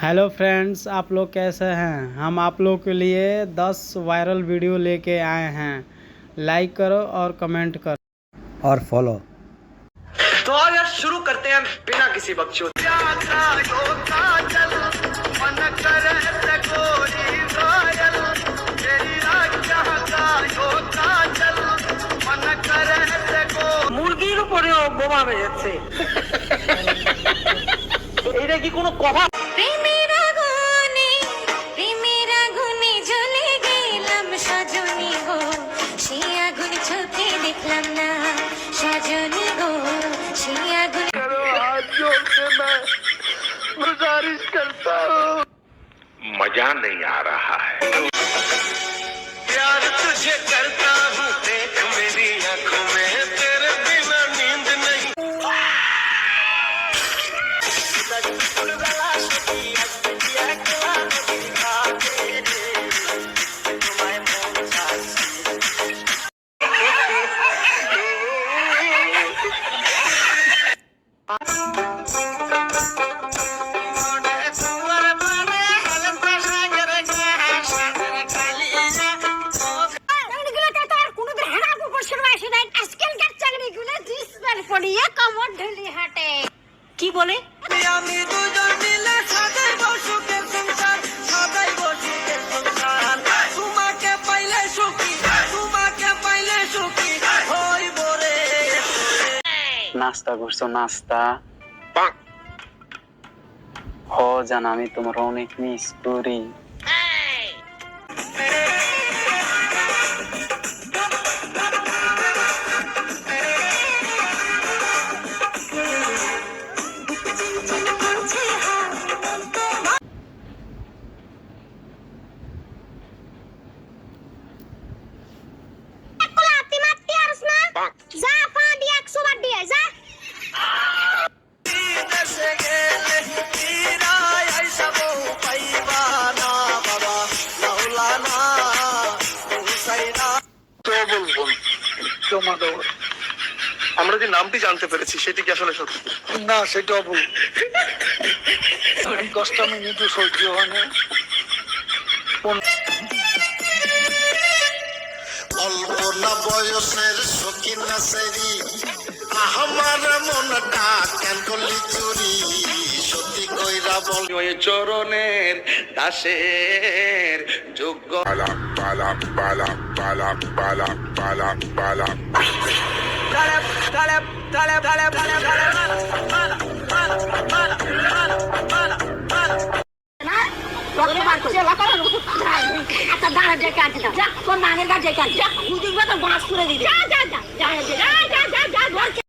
Hello friends, आप लोग कैसे हैं। हम आप लोग के लिए 10 वायरल वीडियो लेके आए हैं। लाइक करो और कमेंट करो और फॉलो। तो आज यार शुरू करते हैं बिना किसी बकचोदी। মুরগির উপরেও বোমা বেজেছে। এইটা কি কোনো কথা? প্রেমের আগুনে জ্বলে গেলাম সজনী গো, সে আগুন চোখে দেখলাম না সজনী গো, সে আগুন। गुजारिश करता हूँ, मजा नहीं आ रहा है। प्यार तुझे करता हूँ, देख मेरी आंखों में तेरे बिना नींद नहीं। কি বলে? আমি দুজন মিলে সাজাইব সুখের সংসার, সাজাইব সুখের সংসার। তোমাকে পাইলে সুখী, তোমাকে পাইলে সুখী হইব রে। নাস্তা করছো? নাস্তা হ জান, আমি তোমার অনেক মিস করি। দেশে গেলে ফিরায় আইসাব পাইবা না বাবা মাওলানা হুসাইনা। তো বলবো তোমাদের আমরা যে নামটি জানতে পেরেছি সেটি কি আসলে সত্যি? না, সেটাও ভুল। কষ্ট আমি নিজে সহ্য হয় না। অল্প না বয়সের শৌখিন সেরি আমার মনটা কেন করলি চুরি, সত্যি কইরা বল ওই চরণের দাসের যোগ্য পালা পালা পালা পালা পালা পালা পালা দাঁড়া যে কাটে যা, তোর নানের কাছে কাটে যা, বুঝিস তো বাঁশ করে দিবি। যা যা যা যা যা যা যা।